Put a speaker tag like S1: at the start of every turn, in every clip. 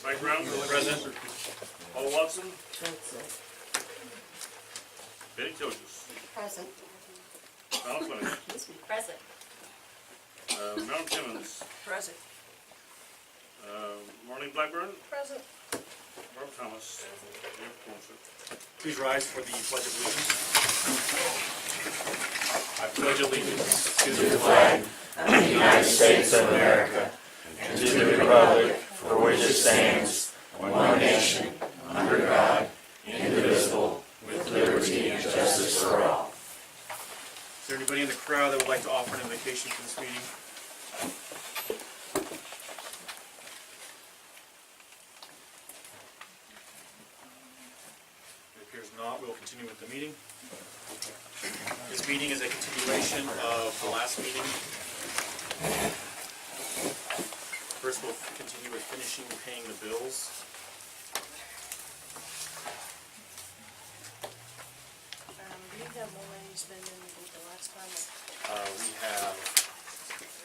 S1: Mike Brown, present. Paul Watson. Betty Tilges.
S2: Present.
S1: Donald Fleming.
S2: Present.
S1: Mel Timmons.
S2: Present.
S1: Marlene Blackburn.
S2: Present.
S1: Rob Thomas. Jeff Cornson.
S3: Please rise for the Pledge of Allegiance. I pledge allegiance to the flag
S4: of the United States of America and to the republic for which it stands, one nation, under God, indivisible, with liberty and justice for all.
S3: Is there anybody in the crowd that would like to offer an invitation for this meeting? It appears not. We will continue with the meeting. This meeting is a continuation of the last meeting. First, we'll continue with finishing paying the bills.
S2: Do you have more money to spend than we did the last time?
S3: We have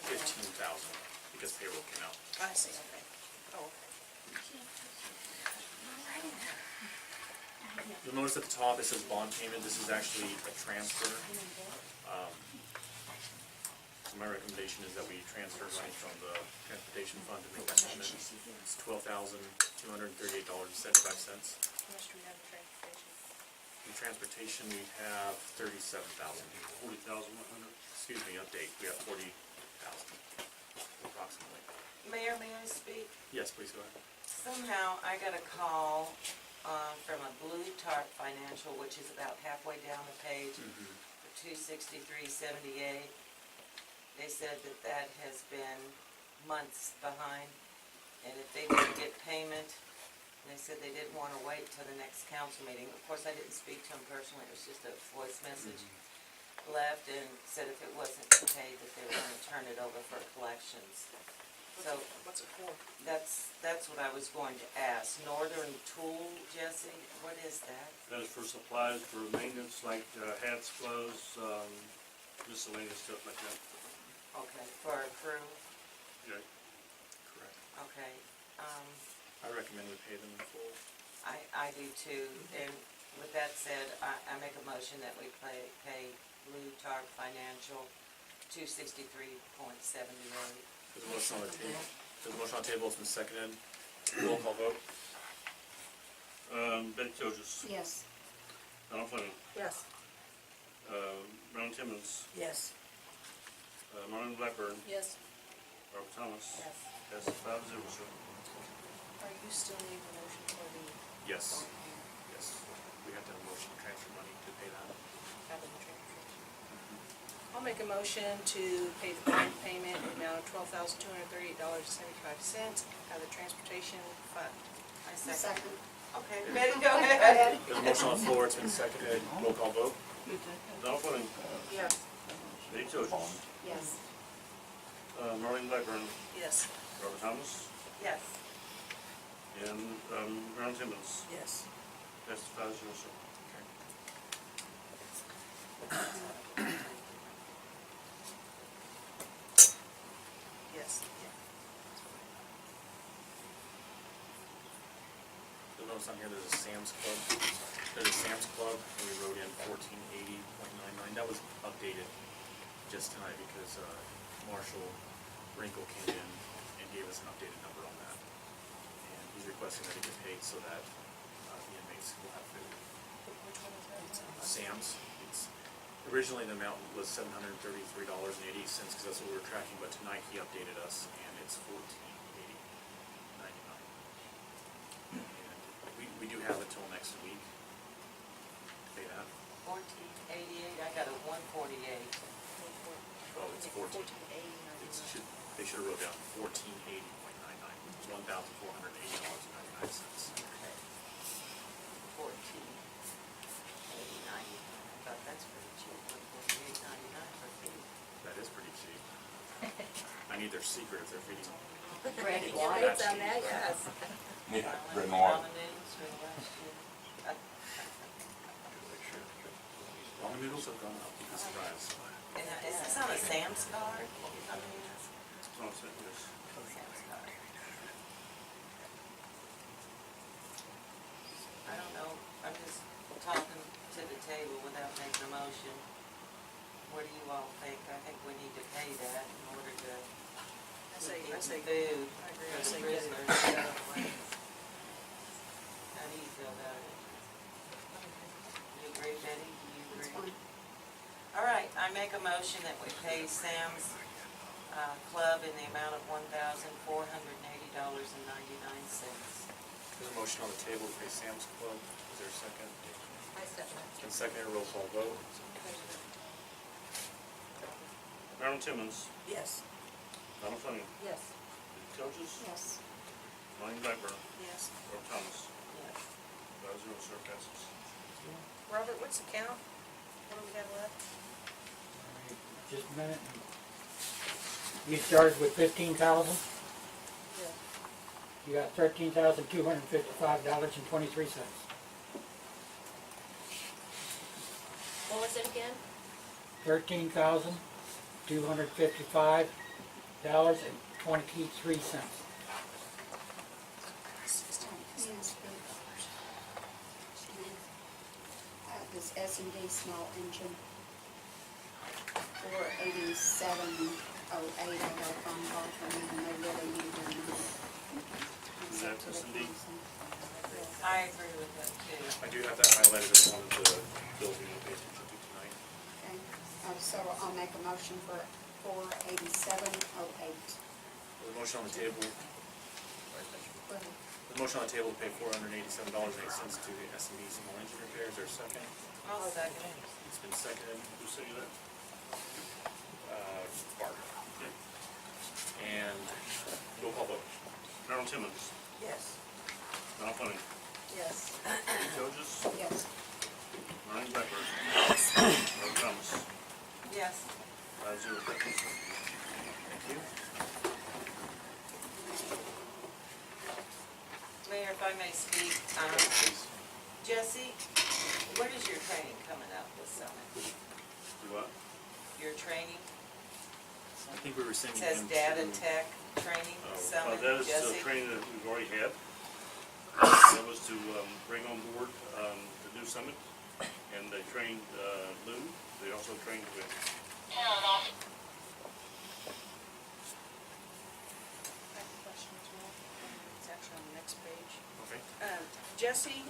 S3: 15,000 because payroll came out.
S2: I see, okay. Oh,
S3: You'll notice at the top it says bond payment. This is actually a transfer. So my recommendation is that we transfer money from the transportation fund to make that payment. It's $12,238.75.
S2: how much do we have in transportation?
S3: In transportation, we have 37,000.
S1: 40,100.
S3: Excuse me, update. We have 40,000 approximately.
S5: Mayor, may I speak?
S3: Yes, please go ahead.
S5: Somehow I got a call from a Blue Tarp Financial, which is about halfway down the page, for $263.78. They said that that has been months behind, and if they didn't get payment, they said they didn't want to wait till the next council meeting. Of course, I didn't speak to them personally. It was just a voice message left, and said if it wasn't paid, that they were going to turn it over for collections. So
S2: What's it for?
S5: that's what I was going to ask. Northern Tool, Jesse, what is that?
S1: That is for supplies for maintenance, like hats, gloves, miscellaneous stuff like that.
S5: Okay, for a crew?
S1: Okay.
S3: Correct.
S5: Okay.
S3: I recommend we pay them in full.
S5: I do too, and with that said, I make a motion that we pay Blue Tarp Financial $263.78.
S3: There's a motion on the table. There's a motion on the table. It's been seconded. Roll call vote.
S1: Betty Tilges.
S2: Yes.
S1: Donald Fleming.
S2: Yes.
S1: Mel Timmons.
S2: Yes.
S1: Marlene Blackburn.
S2: Yes.
S1: Rob Thomas.
S5: Yes.
S1: Passes 5-0, sir.
S2: Are you still needing a motion for the
S3: Yes.
S2: bond payment?
S3: Yes. We have to have a motion to transfer money to pay that.
S2: Out of the transportation? I'll make a motion to pay the bond payment in the amount of $12,238.75 out of the transportation fund.
S5: I second. Okay, Betty, go ahead.
S3: There's a motion on the floor. It's been seconded. Roll call vote.
S1: Donald Fleming.
S2: Yes.
S1: Betty Tilges.
S2: Yes.
S1: Marlene Blackburn.
S2: Yes.
S1: Robert Thomas.
S5: Yes.
S1: And Mel Timmons.
S2: Yes.
S1: Passes 5-0, sir.
S2: Yes.
S3: You'll notice on here there's a Sam's Club. There's a Sam's Club, and we wrote in 1480.99. That was updated just tonight because Marshall Wrinkle came in and gave us an updated number on that. And he's requesting that it get paid so that the inmates will have food.
S2: Which one is that?
S3: Sam's, originally the amount was $733.80 because that's what we were tracking, but tonight he updated us and it's $1480.99. And we do have until next week to pay that.
S5: 1488, I got a 148.
S3: Oh, it's 14. They should have wrote down 1480.99. It's $1,480.99.
S5: 1489. I thought that's pretty cheap. 148.99 for feed.
S3: That is pretty cheap. I need their secret if they're feeding them.
S2: Randy,
S3: water.
S2: it's on that, yes.
S4: Yeah, Renoir.
S5: Ramen noodles for the last year.
S3: Ramen noodles have gone up. You'd be surprised.
S5: And is this on a Sam's card? I mean,
S1: It's on set, yes.
S5: Sam's card. table without making a motion. What do you all think? I think we need to pay that in order to
S2: I say,
S5: keep
S2: I say,
S5: food
S2: I agree,
S5: for
S2: I
S5: the
S2: say get it
S5: prisoners.
S2: out of the way.
S5: How do you feel about it? You agree, Betty? Do you agree? All right, I make a motion that we pay Sam's Club in the amount of $1,480.99.
S3: There's a motion on the table to pay Sam's Club. Is there a second?
S2: I second it.
S3: And second, roll call vote.
S1: Marilyn Timmons,
S2: Yes.
S1: Donna Fleming,
S2: Yes.
S1: Dee Felges,
S2: Yes.
S1: Lonnie Blackburn,
S2: Yes.
S1: Rob Thomas.
S5: Yes.
S1: 5-0, sir, passes.
S2: Robert, what's the count? What do we have left?
S6: Just a minute. You started with 15,000.
S2: Yeah.
S6: You got $13,255.23.
S7: What was it again?
S6: $13,255.23.
S8: This S&D small engine, 48708, I got a phone call from them, and they really need their money.
S1: Is that S&D?
S5: I agree with that too.
S3: I do have that highlighted as one of the bills we need to pay attention to tonight.
S8: Okay, so I'll make a motion for 48708.
S3: There's a motion on the table. The motion on the table to pay $487.08 to the S&B small engine repairs. Is there a second?
S5: I'll second.
S3: It's been seconded.
S1: Who seconded that?
S3: Bart. And roll call vote.
S1: Marilyn Timmons,
S2: Yes.
S1: Donna Fleming,
S2: Yes.
S1: Dee Felges,
S8: Yes.
S1: Lonnie Blackburn, Rob Thomas.
S5: Yes.
S1: 5-0, passes.
S3: Thank you.
S5: Mayor, if I may speak,
S3: Please.
S5: Jesse, what is your training coming up this summer?
S1: Do what?
S5: Your training?
S3: I think we were sending
S5: It says
S3: him
S5: data
S3: to...
S5: tech training summit,
S1: That is
S5: Jesse?
S1: training that we've already had. That was to bring on board the new summit, and they trained Lou. They also trained with.
S2: I have a question as well. It's actually on the next page.
S3: Okay.
S2: Jesse,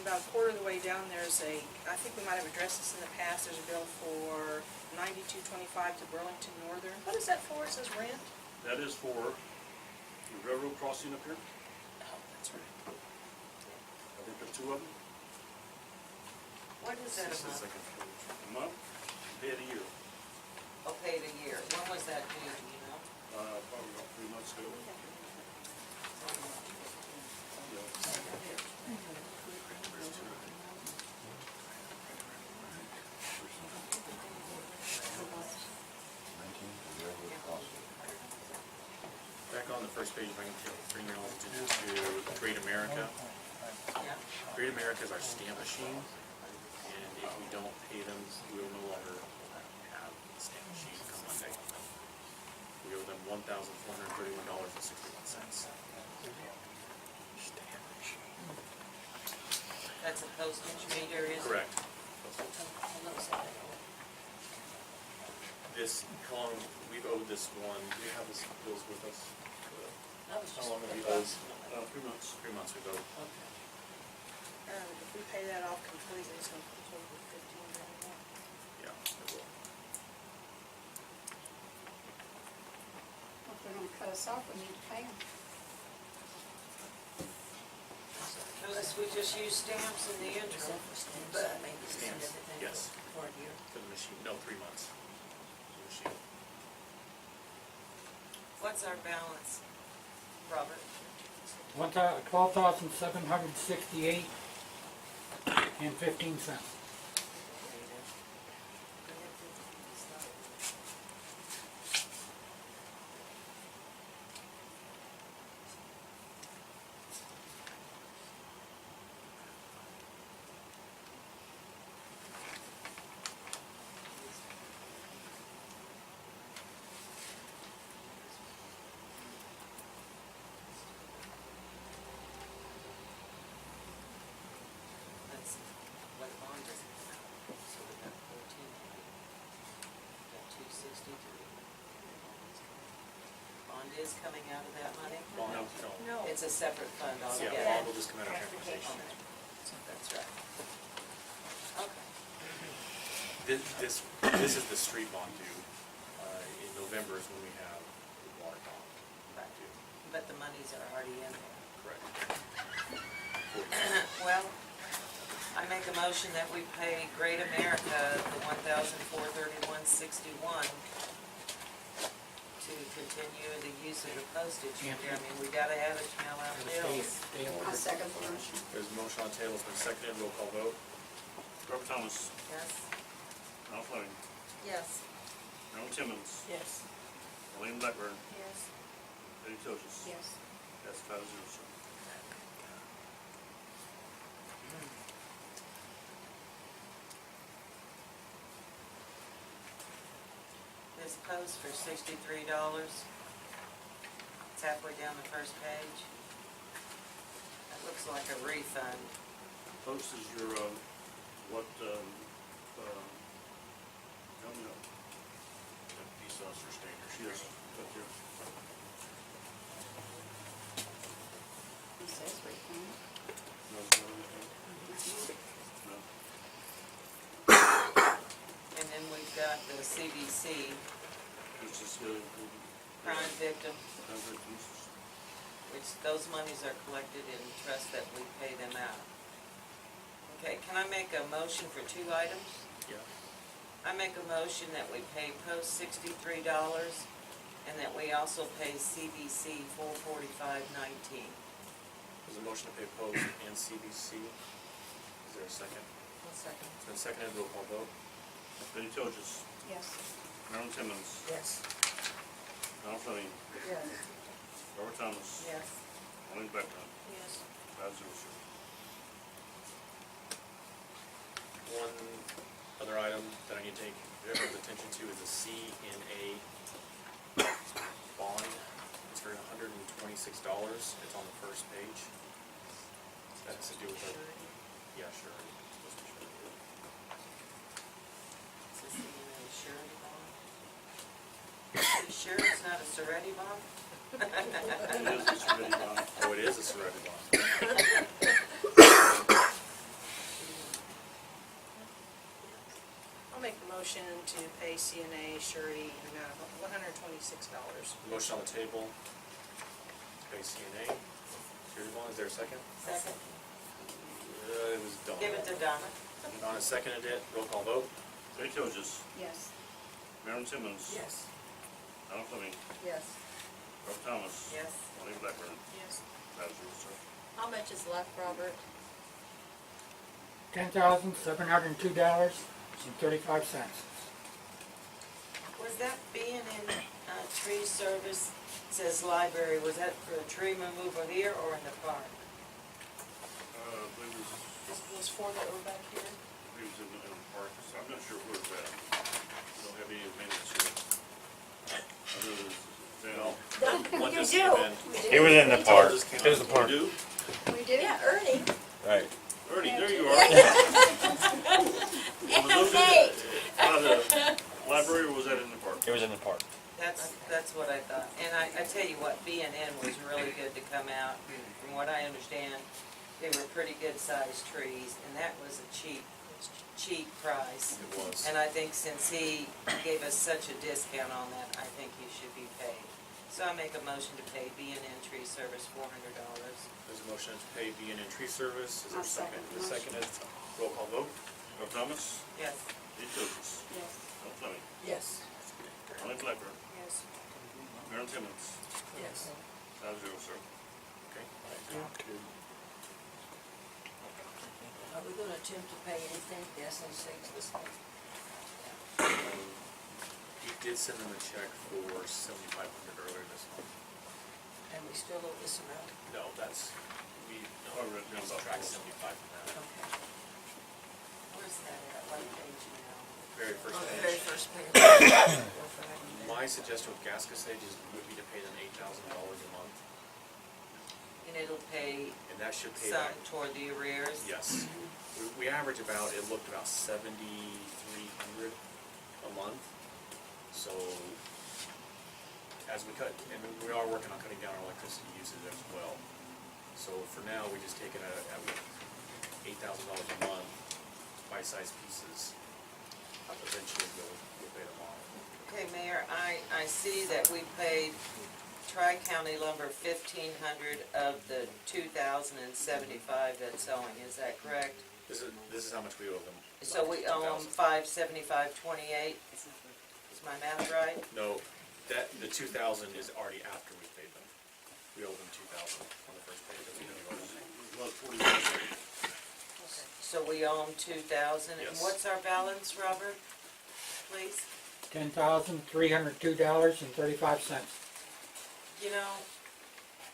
S2: about a quarter of the way down, there's a, I think we might have addressed this in the past, there's a bill for $92.25 to Burlington Northern. What is that for? It says rent?
S1: That is for the railroad crossing up here.
S2: Oh, that's right.
S1: I think there's two of them.
S5: What is that
S3: This is the
S5: amount?
S3: second page.
S1: A month, pay it a year.
S5: Oh, paid a year. When was that due, do you know?
S1: Probably about 3 months ago.
S3: Back on the first page, if I can bring your attention to Great America.
S5: Yeah.
S3: Great America is our stamp machine, and if we don't pay them, we will no longer have the stamp machine come Monday. We owe them $1,431.61.
S5: That's a postage meter, is it?
S3: Correct. This, how long, we've owed this one, do you have this bills with us? How long have we owed?
S1: 3 months.
S3: 3 months we've owed.
S2: If we pay that off completely, it's gonna total $15 more.
S3: Yeah, it will.
S8: Well, if they're gonna cut us off, we need to pay them.
S5: Unless we just use stamps in the interim. But
S3: Stamps, yes. For the machine, no, 3 months. For the machine.
S5: what's our balance, Robert?
S6: $12,768.15.
S5: That's what bond is is coming out of that money?
S3: Bond, no,
S2: No.
S5: It's a separate fund
S3: yeah,
S5: altogether.
S3: bond will just come out of transportation.
S5: That's right. Okay.
S3: This is the street bond due. In November is when we have the water bond due.
S5: But the monies are already in there.
S3: Correct.
S5: Well, I make a motion that we pay Great America the $1,431.61 to continue the use of the postage. I mean, we gotta have it to mail out bills.
S8: I'll second the motion.
S3: There's a motion on the table, it's been seconded, roll call vote.
S1: Robert Thomas,
S5: Yes?
S1: Al Fleming,
S5: Yes.
S1: Marilyn Timmons,
S2: Yes.
S1: William Blackburn,
S5: Yes.
S1: Betty Toges.
S8: Yes.
S1: That's 5-0, sir.
S5: This post for $63. It's halfway down the first page. That looks like a refund.
S1: Post is your, coming up.
S3: Peace officer standard.
S1: Yes, up here.
S8: It says refund.
S1: No, it's not anything. No.
S5: And then we've got the CBC,
S1: Which is,
S5: crime victim,
S1: victims.
S5: which those monies are collected in trust that we pay them out. Okay, can I make a motion for two items?
S3: Yeah.
S5: I make a motion that we pay post $63 and that we also pay CBC $445.19.
S3: There's a motion to pay post and CBC. Is there a second?
S5: Second.
S3: It's been seconded, roll call vote.
S1: Betty Toges,
S8: Yes.
S1: Marilyn Timmons,
S5: Yes.
S1: Al Fleming,
S5: Yes.
S1: Robert Thomas,
S5: Yes.
S1: William Blackburn,
S2: Yes.
S1: 5-0, sir.
S3: One other item that I need to take everyone's attention to is the CNA bond. It's for $126. It's on the first page. That has to do with the, yeah, sure.
S5: Is this the surety bond? Are you sure it's not a surety bond?
S1: It is, it's ready, Don.
S3: Oh, it is a surrender bond.
S2: I'll make a motion to pay CNA surety in the amount of $126.
S3: Motion on the table. Pay CNA. Surety bond, is there a second?
S5: Second.
S3: It was Donna.
S5: Give it to Donna.
S3: Donna seconded it, roll call vote.
S1: Betty Toges,
S8: Yes.
S1: Marilyn Timmons,
S5: Yes.
S1: Al Fleming,
S5: Yes.
S1: Robert Thomas,
S5: Yes.
S1: William Blackburn,
S2: Yes.
S1: 5-0, sir.
S7: How much is left, Robert?
S6: $10,702.35.
S5: Was that being in tree service, says library, was that for tree removal here or in the park?
S1: I believe it was,
S2: This was for the over back here.
S1: I believe it was in the park, so I'm not sure where it's at. We don't have any minutes here. I know there's,
S3: What
S7: You
S3: just
S7: do.
S3: came in?
S4: It was in the park.
S3: Just came
S4: It was
S3: in.
S4: the park.
S1: you do?
S8: We do?
S7: Yeah, Ernie.
S4: Right.
S1: Ernie, there you are. Was those
S7: Nate.
S1: out of the library or was that in the park?
S4: It was in the park.
S5: That's what I thought. And I tell you what, B&N was really good to come out. From what I understand, they were pretty good sized trees and that was a cheap price.
S3: It was.
S5: And I think since he gave us such a discount on that, I think he should be paid. So I make a motion to pay B&N Tree Service $400.
S3: There's a motion to pay B&N Tree Service. Is there a
S8: I'll second
S3: second?
S8: the motion.
S3: Seconded. Roll call vote.
S1: Rob Thomas,
S5: Yes.
S1: Betty Toges,
S8: Yes.
S1: Al Fleming,
S5: Yes.
S1: William Blackburn,
S2: Yes.
S1: Marilyn Timmons,
S5: Yes.
S1: 5-0, sir.
S3: Okay.
S5: Are we gonna attempt to pay anything to SO6 this month?
S3: He did send them a check for $7,500 earlier this month.
S5: And we still owe this amount?
S3: No, that's,
S1: Oh, right, yeah, about
S3: subtract
S1: four.
S3: 75 from that.
S5: Okay. Where's that at? What page now?
S3: Very first
S5: On the
S3: page.
S5: very first page.
S3: My suggestion with gas casage would be to pay them $8,000 a month,
S5: And it'll pay
S3: and that should pay
S5: some
S3: back.
S5: toward the arrears?
S3: Yes. We average about, it looked about $7,300 a month. So as we cut, and we are working on cutting down our electricity usage as well. So for now, we just take it at $8,000 a month, bite-sized pieces. Eventually, we'll pay them off.
S5: Okay, Mayor, I see that we paid Tri-County Lumber $1,500 of the $2,075 that's owing, is that correct?
S3: This is how much we owe them.
S5: So we owe them $575.28, is my math right?
S3: No, the 2,000 is already after we paid them. We owe them 2,000 on the first page. That's what we owe them.
S1: About 40.
S5: So we owe them 2,000, and
S3: Yes.
S5: what's our balance, Robert, please?
S6: $10,302.35.
S5: You know,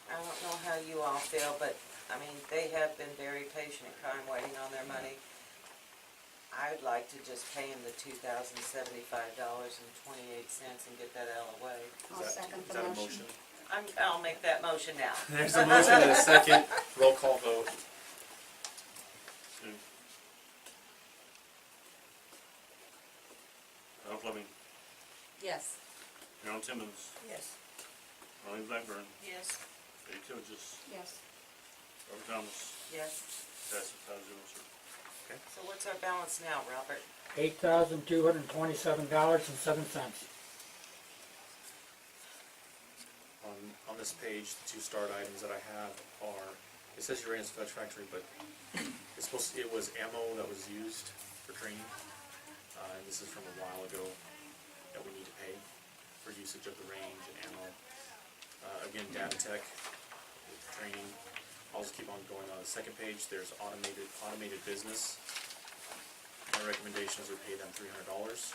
S5: I don't know how you all feel, but, I mean, they have been very patient and kind waiting on their money. I'd like to just pay them the $2,075.28 and get that out of the way.
S8: I'll second
S3: Is
S8: the
S3: that a
S8: motion.
S3: motion?
S5: I'll make that motion now.
S3: There's a motion and a second. Roll call vote.
S1: Sue. Al Fleming,
S7: Yes.
S1: Carol Timmons,
S5: Yes.
S1: Ronnie Blackburn,
S2: Yes.
S1: Eddie Tilges,
S8: Yes.
S1: Robert Thomas,
S5: Yes.
S1: passes 5-0, sir.
S5: So what's our balance now, Robert?
S6: $8,227.07.
S3: On this page, the two start items that I have are, it says Uranus Fudge Factory, but it was ammo that was used for training. And this is from a while ago that we need to pay for usage of the range and ammo. Again, data tech, training. I'll just keep on going on the second page. There's automated business. My recommendation is we pay them $300.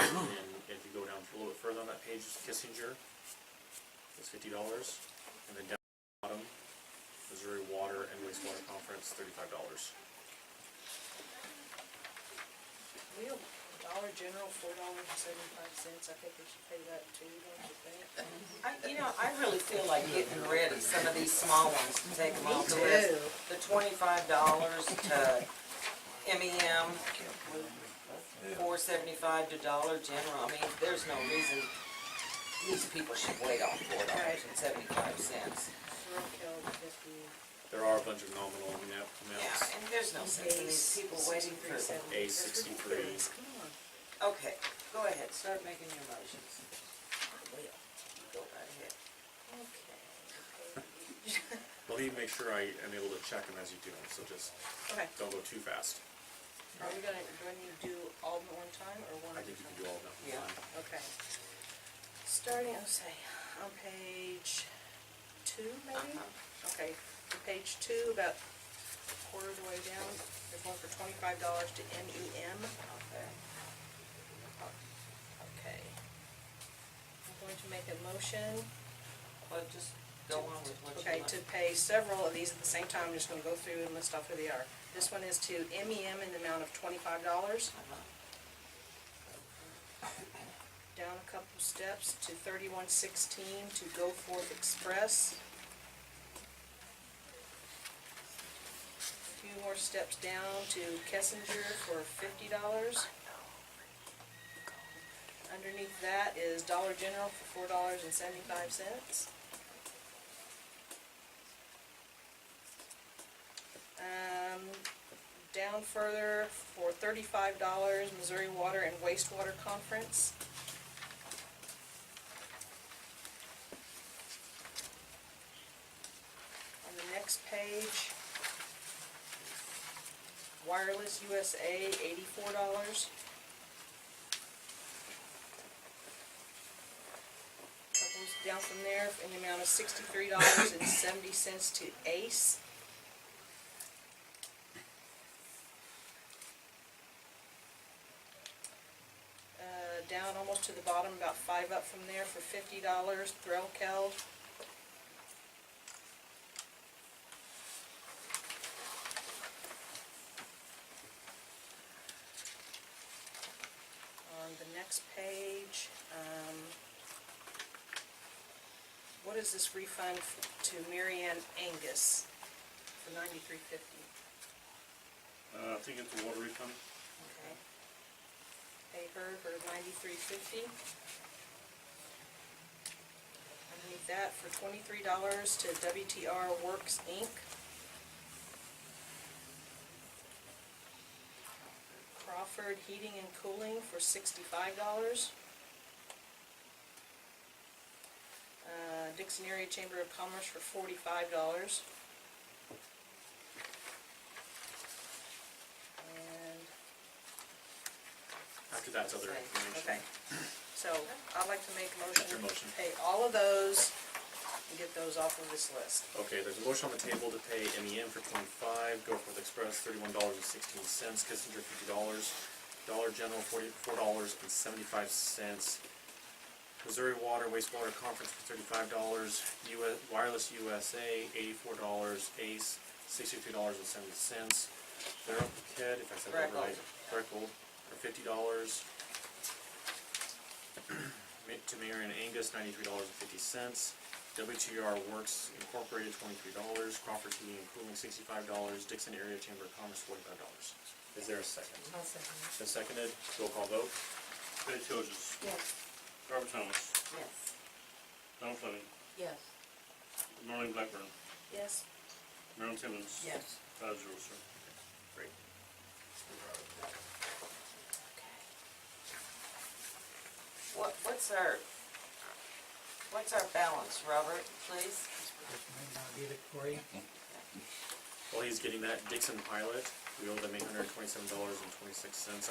S3: And if you go down a little bit further on that page, Kissinger, it's $50. And then down at the bottom, Missouri Water and Wastewater Conference, $35.
S2: We owe Dollar General $4.75, I think we should pay that too, don't you think?
S5: I really feel like getting rid of some of these small ones to take them off the list. The $25 to MEM, $4.75 to Dollar General. I mean, there's no reason these people should wait on $4.75.
S3: There are a bunch of nominal amounts.
S5: Yeah, and there's no sense in these people waiting for.
S3: A63.
S5: Okay, go ahead, start making your motions. Go right ahead.
S3: Let me make sure I am able to check them as you do them, so just
S2: Okay,
S3: don't go too fast.
S2: are we gonna, do I need to do all of them at one time, or one
S3: I
S2: at a
S3: think you
S2: time?
S3: can do all of them.
S5: Yeah.
S2: Okay. Starting, let's say, on page 2, maybe? Okay, to page 2, about a quarter of the way down, there's one for $25 to MEM.
S5: Okay.
S2: Okay. I'm going to make a motion,
S5: Well, just go on with what you
S2: okay,
S5: want.
S2: to pay several of these at the same time. I'm just gonna go through and list off who they are. This one is to MEM in the amount of $25. Down a couple steps to 3116 to Go Forth Express. A few more steps down to Kessinger for $50. Underneath that is Dollar General for $4.75. Down further for $35, Missouri Water and Wastewater Conference. On the next page, Wireless USA, $84. Couples down from there in the amount of $63.70 to Ace. Down almost to the bottom, about 5 up from there for $50, Threlkeld. On the next page, what is this refund to Marianne Angus for $93.50?
S1: I think it's a water refund.
S2: Okay. Pay her $93.50. Underneath that, for $23 to WTR Works Inc. Crawford Heating and Cooling for $65. Dixon Area Chamber of Commerce for $45. And,
S3: After that's other information.
S2: okay. So, I'd like to make a motion
S3: Your
S2: to
S3: motion.
S2: pay all of those and get those off of this list.
S3: Okay, there's a motion on the table to pay MEM for 25, Goforth Express $31.16, Kissinger $50, Dollar General $44.75, Missouri Water Wastewater Conference for $35, Wireless USA $84, Ace $63.70, Their Kid, if I said that right, Freckle for $50, to Mayor and Angus $93.50, WTR Works Incorporated $23, Crawford Heating and Cooling $65, Dixon Area Chamber of Commerce $45. Is there a second?
S7: I'll second it.
S3: Been seconded, roll call vote.
S1: Betty Tilges,
S8: Yes.
S1: Robert Thomas,
S5: Yes.
S1: Donald Fleming,
S7: Yes.
S1: Marlene Blackburn,
S2: Yes?
S1: Marilyn Timmons.
S7: Yes.
S1: 5-0, sir.
S3: Great.
S5: What's our balance, Robert, please?
S6: This might not be it for you.
S3: While he's getting that, Dixon pilot, we owe them $827.26. I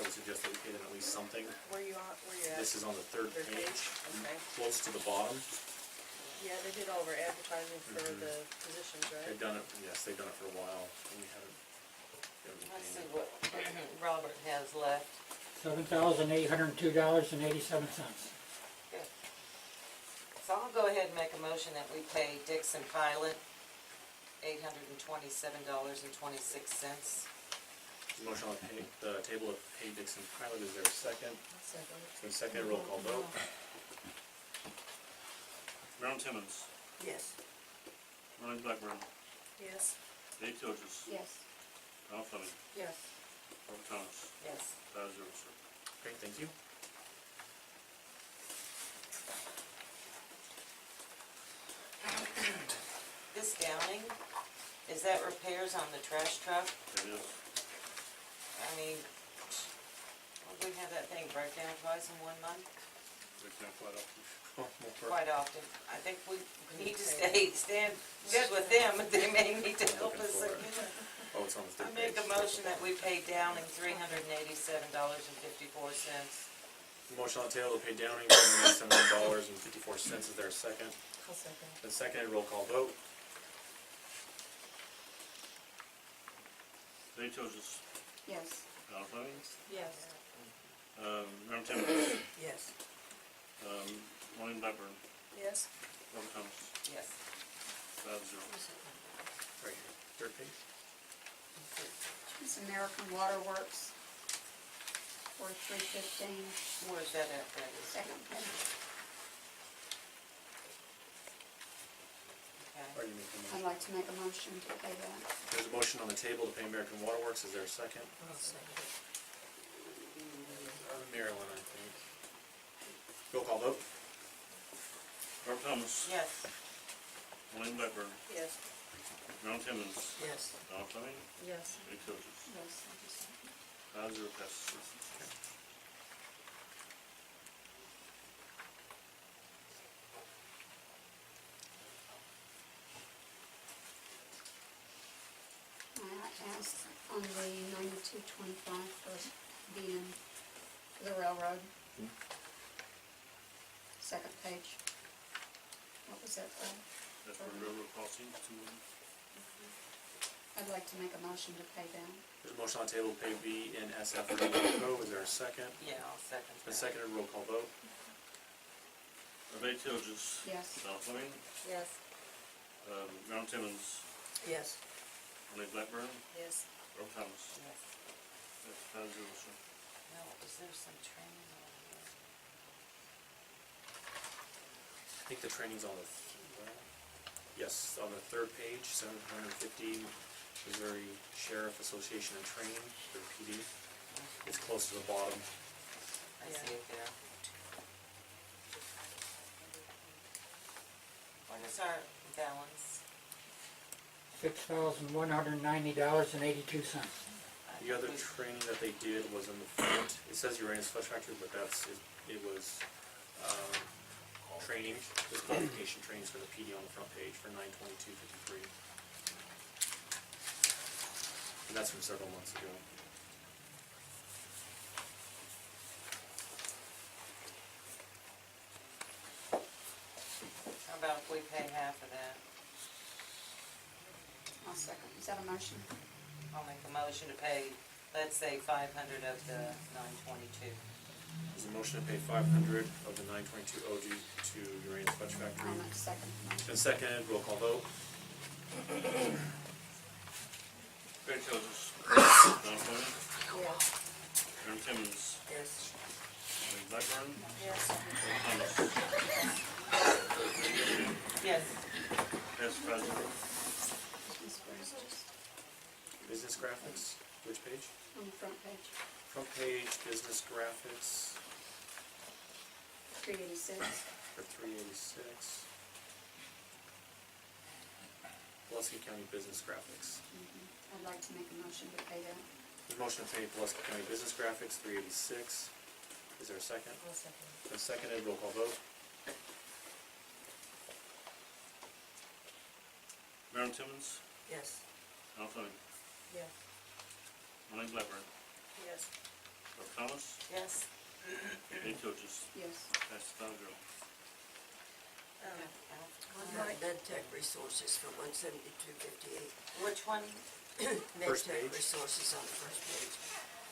S3: would suggest that we pay them at least something.
S2: Where you at?
S3: This is on the third
S2: Third
S3: page,
S2: Okay.
S3: close to the bottom.
S2: Yeah, they did all of our advertising for the positions, right?
S3: They've done it, yes, they've done it for a while, and we haven't been
S5: Let's see
S3: paying.
S5: what Robert has left.
S6: $7,802.87.
S5: Good. So I'll go ahead and make a motion that we pay Dixon Pilot $827.26.
S3: Motion on the table of pay Dixon pilot, is there a second?
S7: I'll second it.
S3: It's been seconded, roll call vote.
S1: Marilyn Timmons,
S7: Yes.
S1: Marlene Blackburn,
S2: Yes.
S1: Betty Tilges,
S8: Yes.
S1: Donald Fleming,
S7: Yes.
S1: Robert Thomas.
S5: Yes.
S1: 5-0, sir.
S3: Okay, thank you.
S5: This Downing, is that repairs on the trash truck?
S1: It is.
S5: I mean, we have that thing break down twice in 1 month,
S1: We can quite often.
S5: quite often. I think we need to stand good with them, but they may need to help us
S3: Looking for it.
S5: again.
S3: Oh, it's on the
S5: I
S3: third
S5: make
S3: page.
S5: a motion that we pay Downing $387.54.
S3: Motion on the table to pay Downing $387.54, is there a second?
S7: I'll second it.
S3: Been seconded, roll call vote.
S1: Betty Tilges,
S8: Yes.
S1: Donald Fleming,
S7: Yes.
S1: Marilyn Timmons,
S7: Yes.
S1: Marlene Blackburn,
S2: Yes?
S1: Robert Thomas.
S5: Yes.
S1: 5-0.
S3: Right here, third page.
S8: It's American Water Works for $315,
S5: Where's that at, Brenda?
S8: second page.
S5: Okay.
S3: Are you making a
S8: I'd
S3: motion?
S8: like to make a motion to pay that.
S3: There's a motion on the table to pay American Water Works, is there a second?
S7: I'll second it.
S3: Maryland, I think. Roll call vote.
S1: Robert Thomas,
S5: Yes.
S1: Marlene Blackburn,
S2: Yes.
S1: Marilyn Timmons,
S7: Yes.
S1: Donald Fleming,
S7: Yes.
S1: Betty Tilges.
S8: Yes.
S1: 5-0 passes.
S8: I asked on the 9225 for being for the railroad. Second page. What was that for?
S1: That's for railroad crossings,
S8: I'd like to make a motion to pay them.
S3: There's a motion on the table to pay BNSF for Municode, is there a second?
S5: Yeah, I'll second
S3: It's been
S5: that.
S3: seconded, roll call vote.
S1: Betty Tilges,
S8: Yes.
S1: Donald Fleming,
S7: Yes.
S1: Marilyn Timmons,
S7: Yes.
S1: Marlene Blackburn,
S2: Yes.
S1: Robert Thomas.
S5: Yes.
S1: That's 5-0, sir.
S5: Now, is there some training on here?
S3: I think the training's on the, yes, on the third page, 750 Missouri Sheriff Association and Training, their PD. It's close to the bottom.
S5: I see it there. was our balance?
S6: $6,190.82.
S3: The other training that they did was in the front. It says Uranus Flesh Factory, but it was, training, just qualification trainings for the PD on the front page for 9/22/53. And that's from several months ago.
S5: How about if we pay half of that?
S8: I'll second. Is that a motion?
S5: I'll make a motion to pay, let's say 500 of the 922.
S3: There's a motion to pay 500 of the 9/22 OG to Uranus Flesh Factory.
S8: I'll make a second.
S3: And second, roll call vote.
S1: Barry Joseph. Don Fleming.
S8: Yeah.
S1: Aaron Timmons.
S5: Yes.
S1: Wayne Blackburn.
S2: Yes.
S1: Earl Thomas.
S5: Yes.
S1: Yes, President.
S3: Business graphics, which page?
S8: On the front page,
S3: Front page, business graphics
S8: 386.
S3: for 386. Pulaski County Business Graphics.
S8: I'd like to make a motion to pay that.
S3: There's a motion to pay Pulaski County Business Graphics, 386. Is there a second?
S5: I'll second.
S3: A seconded, roll call vote.
S1: Aaron Timmons.
S5: Yes.
S1: Don Fleming.
S5: Yes.
S1: Wayne Blackburn.
S2: Yes.
S1: Earl Thomas.
S5: Yes.
S1: Barry Joseph.
S8: Yes.
S1: That's 5-0.
S2: Mike.
S7: MedTech resources for 172.58.
S5: Which one?
S3: First
S7: MedTech
S3: page.
S7: resources on the first page,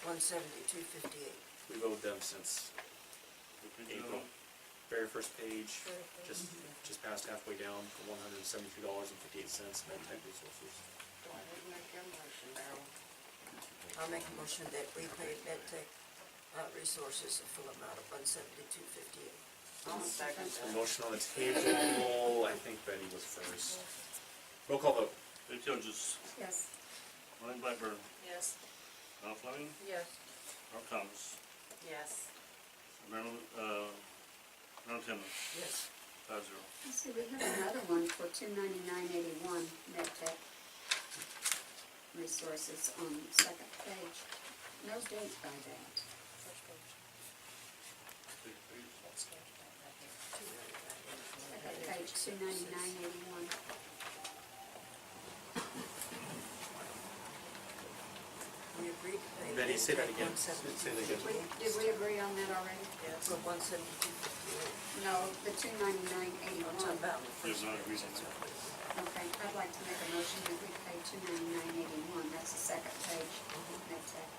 S7: 172.58.
S3: We've owed them since April. Very first page, just past halfway down, for $172.58, MedTech resources.
S5: Do I need to make your motion, Meryl?
S7: I'll make a motion that we pay MedTech resources a full amount of 172.58.
S5: I'll second
S3: A
S5: that.
S3: motion on the table, I think Betty was first. Roll call vote.
S1: Barry Joseph.
S8: Yes.
S1: Wayne Blackburn.
S2: Yes.
S1: Don Fleming.
S2: Yes.
S1: Earl Thomas.
S5: Yes.
S1: Aaron Timmons.
S7: Yes.
S1: 5-0.
S8: Let's see, we have another one for 299.81, MedTech resources on the second page. No date by that.
S2: First page. Let's go to that right here.
S8: I got page 299.81.
S7: We agreed to pay.
S3: Betty, say that again.
S7: MedTech
S3: Say that again.
S8: Did we agree on that already?
S2: Yes.
S7: For 172.58.
S8: No, the
S7: I'm
S8: 299.81.
S7: talking about the
S1: We
S7: first
S1: have not agreed
S7: page.
S1: on that.
S8: Okay, I'd like to make a motion that we pay 299.81. That's the second page, MedTech.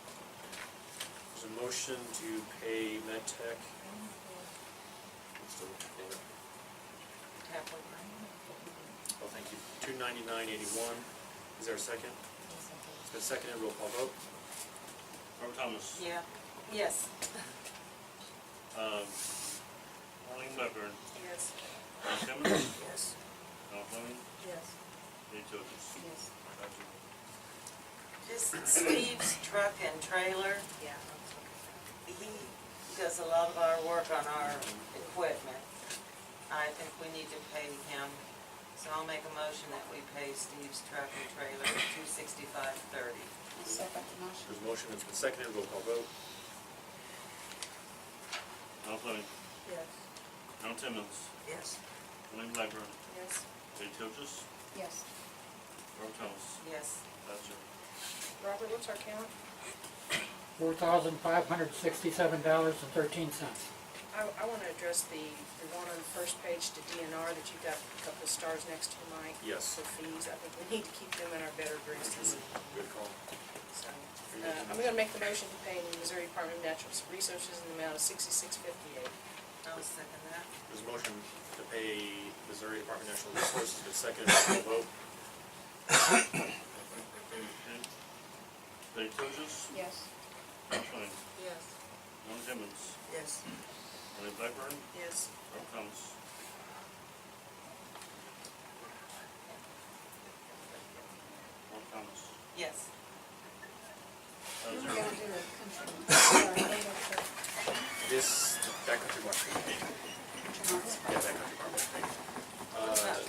S3: There's a motion to pay MedTech. Let's still look for it.
S5: Halfway.
S3: Oh, thank you. $299.81. Is there a second? It's been seconded. Roll call vote.
S1: Earl Thomas.
S5: Yeah. Yes.
S1: Wayne Blackburn.
S2: Yes.
S1: Aaron Timmons.
S7: Yes.
S1: Don Fleming.
S2: Yes.
S1: Barry Joseph.
S8: Yes.
S1: 5-0.
S5: Just Steve's truck and trailer,
S2: Yeah.
S5: he does a lot of our work on our equipment. I think we need to pay him, so I'll make a motion that we pay Steve's truck and trailer $265.30.
S8: I'll second the motion.
S3: There's a motion that's been seconded. Roll call vote.
S1: Don Fleming.
S2: Yes.
S1: Aaron Timmons.
S7: Yes.
S1: Wayne Blackburn.
S2: Yes.
S1: Barry Joseph.
S8: Yes.
S1: Earl Thomas.
S5: Yes.
S1: 5-0.
S2: Robert, what's our count?
S6: $4,567.13.
S2: I want to address the one on the first page to DNR that you've got a couple of stars next to, Mike.
S3: Yes.
S2: For fees. I think we need to keep them in our better graces.
S3: Good call.
S2: So, I'm gonna make the motion to pay the Missouri Department of Natural Resources in the amount of $66.58.
S5: I'll second that.
S3: There's a motion to pay Missouri Department of Natural Resources. Been seconded. Roll call vote.
S1: Barry Joseph.
S8: Yes.
S1: Don Fleming.
S5: Yes.
S1: Aaron Timmons.
S7: Yes.
S1: Wayne Blackburn.
S2: Yes.
S1: Earl Thomas. Earl Thomas.
S5: Yes.
S8: We're
S1: 5-0.
S8: gonna do a country.
S3: That country market.
S8: Country market.
S3: Yeah, that country market.
S5: What about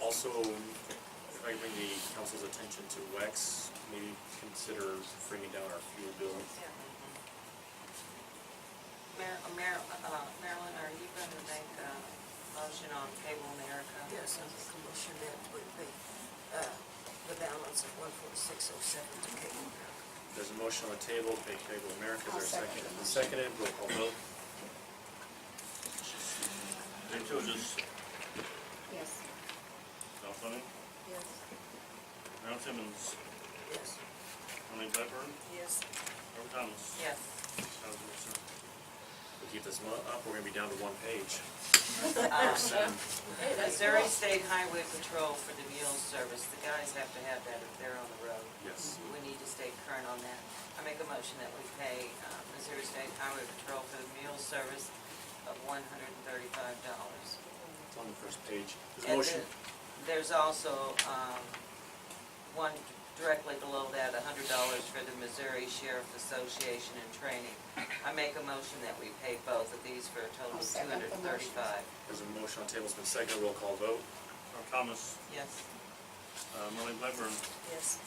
S3: Also, if I bring the council's attention to WEX, maybe consider bringing down our fuel bill.
S5: Marilyn, are you gonna make a motion on Cable America?
S7: Yes, I make a motion that we pay, the balance of 14607 to Cable America.
S3: There's a motion on the table, to pay Cable America, is there a
S8: I'll
S3: second?
S8: second.
S3: Seconded, roll call vote.
S1: Ray Tillage,
S8: Yes.
S1: Al Fleming,
S2: Yes.
S1: Al Timmons,
S7: Yes.
S1: Colleen Blackburn,
S2: Yes.
S1: Robert Thomas.
S5: Yes.
S1: Sounds good, sir.
S3: We'll keep this up, we're gonna be down to one page.
S5: Missouri State Highway Patrol for the mule service, the guys have to have that if they're on the road.
S3: Yes.
S5: We need to stay current on that. I make a motion that we pay Missouri State Highway Patrol for the mule service of $135.
S3: It's on the first page. There's a
S5: And
S3: motion.
S5: there's also one directly below that, $100 for the Missouri Sheriff Association and training. I make a motion that we pay both of these for a total
S8: I'll
S5: of
S8: second the motion.
S5: $235.
S3: There's a motion on the table, it's been seconded, roll call vote.
S1: Robert Thomas,
S5: Yes.
S1: Marlene Blackburn,
S2: Yes.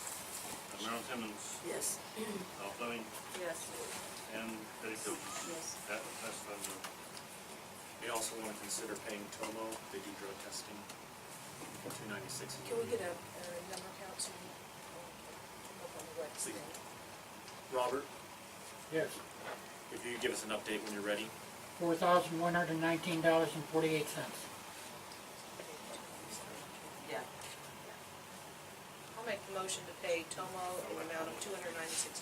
S1: Merrill Timmons,
S7: Yes.
S1: Al Fleming,
S5: Yes.
S1: and Betty Tillage.
S8: Yes.
S1: That's fine, no.
S3: We also want to consider paying Tomo, they do drug testing, $296.
S2: Can we get a number count so we look on the website?
S3: Robert,
S6: Yes,
S3: if you could give us an update when you're ready.
S6: $4,119.48.
S5: Yeah.
S2: I'll make the motion to pay Tomo in the amount of $296.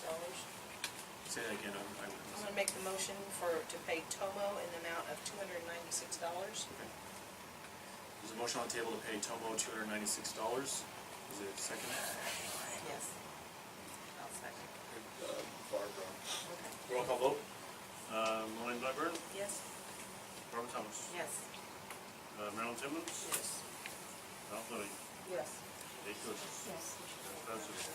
S3: Say that again,
S2: I'm gonna make the motion to pay Tomo in the amount of $296.
S3: Okay. There's a motion on the table to pay Tomo $296. Is it second?
S5: Yes. I'll second.
S3: Barbara.
S5: Okay.
S3: Roll call vote?
S1: Marlene Blackburn,
S2: Yes.
S1: Robert Thomas,
S5: Yes.
S1: Merrill Timmons,
S7: Yes.
S1: Al Fleming,
S2: Yes.
S1: Betty Tillage.
S8: Yes.
S1: That's it.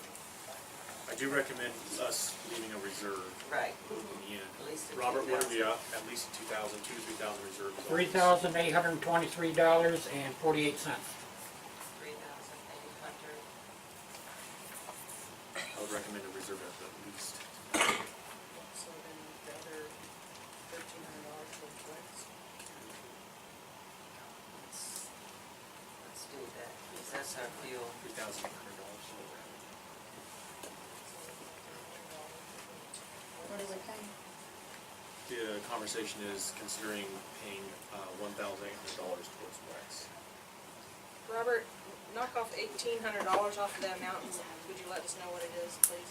S3: I do recommend us leaving a reserve
S5: Right.
S3: in the end.
S5: At least a
S3: Robert, what are
S5: 2,000.
S3: we at least 2,000, 2,000 to 3,000 reserves?
S6: $3,823.48.
S5: 3,800.
S3: I would recommend a reserve at least.
S2: So then the other $1,300 for Flex.
S5: Let's do that, because that's our fuel.
S3: $3,800.
S8: What are we paying?
S3: The conversation is considering paying $1,800 towards WEX.
S2: Robert, knock off $1,800 off of that amount, and would you let us know what it is, please?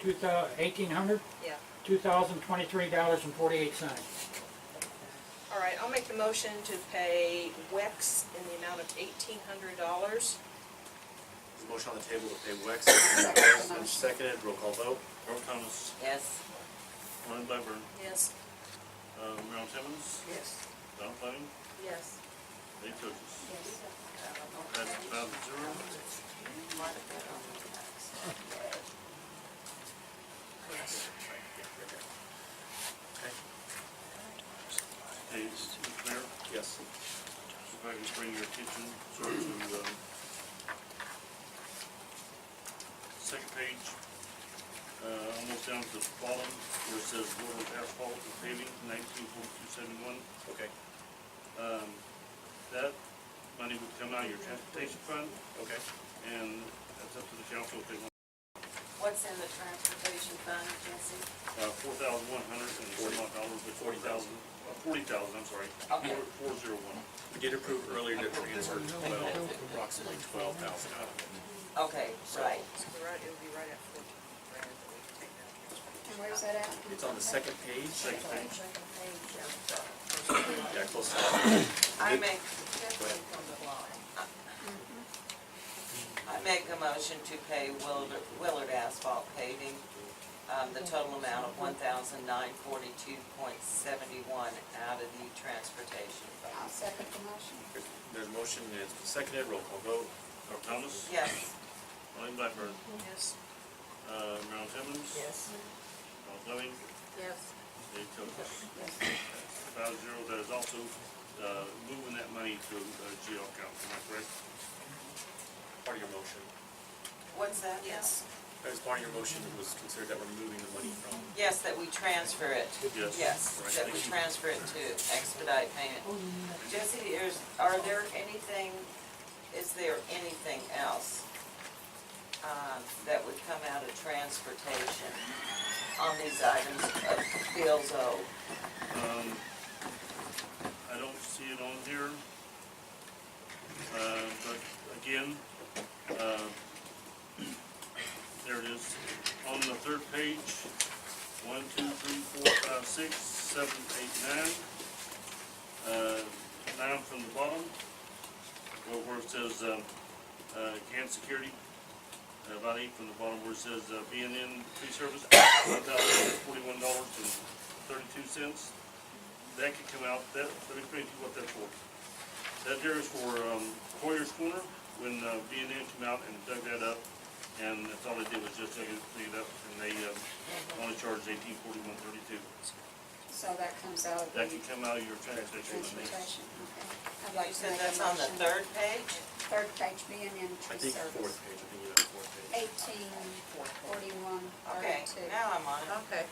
S6: $1,800,
S2: Yeah.
S6: $2,023.48.
S2: All right, I'll make the motion to pay WEX in the amount of $1,800.
S3: There's a motion on the table to pay WEX. And seconded, roll call vote.
S1: Robert Thomas,
S5: Yes.
S1: Marlene Blackburn,
S2: Yes.
S1: Merrill Timmons,
S7: Yes.
S1: Al Fleming,
S2: Yes.
S1: Betty Tillage.
S8: Yes.
S1: That's 5-0.
S5: Might have been on the tax.
S3: Okay.
S1: Hey, Mr. Mayor,
S3: Yes.
S1: if I can bring your attention sort of to, second page, almost down to the bottom, where it says World Asphalt and Paving, 194271.
S3: Okay.
S1: That money would come out of your transportation fund,
S3: Okay.
S1: and that's up to the council if they want.
S5: What's in the transportation fund, Jesse?
S1: $4,100 and some odd dollars, but 40,000, I'm sorry.
S5: Okay.
S1: 401.
S3: We did approve earlier to transfer approximately 12,000 out of it.
S5: Okay, right.
S2: So it would be right at 14 grand that we could take that.
S8: And where's that at?
S3: It's on the second page.
S1: Second page.
S3: Yeah, close enough.
S5: I make
S3: Go ahead.
S5: I make a motion to pay Willard Asphalt Paving, the total amount of $1,942.71 out of the transportation
S8: I'll
S5: fund.
S8: second the motion.
S3: There's a motion, it's been seconded, roll call vote.
S1: Robert Thomas,
S5: Yes.
S1: Marlene Blackburn,
S2: Yes.
S1: Merrill Timmons,
S7: Yes.
S1: Al Fleming,
S2: Yes.
S1: Betty Tillage.
S8: Yes.
S1: 5-0. That is also moving that money to jail account, am I correct?
S3: part of your motion.
S5: What's that?
S2: Yes.
S3: As part of your motion, it was considered that we're moving the money from,
S5: Yes, that we transfer it.
S1: Yes.
S5: Yes,
S3: Right,
S5: that we
S3: thank you.
S5: transfer it to expedite payment. Jesse, are there anything, is there anything else that would come out of transportation on these items of bills owed?
S1: I don't see it on here. But again, there it is. On the third page, 1, 2, 3, 4, 5, 6, 7, 8, 9. 9 from the bottom, where it says, can security. About 8 from the bottom where it says, B&N tree service, $1,041.32. That could come out, let me explain to you what that's for. That there is for, Hoyer's Corner, when, B&N came out and dug that up, and that's all they did was just dig it up, and they, only charged $1841.32.
S8: So that comes out of
S1: That
S8: the
S1: could come out of your transportation.
S8: transportation, okay. I'd like
S5: You
S8: to
S5: said
S8: make a
S5: that's on the
S8: motion.
S5: third page?
S8: Third page, being in
S3: I
S8: tree
S3: think,
S8: service.
S3: fourth page, I think you have the fourth page.
S8: 1841,
S5: Okay,
S8: 32.
S5: now I'm on it.
S2: Okay.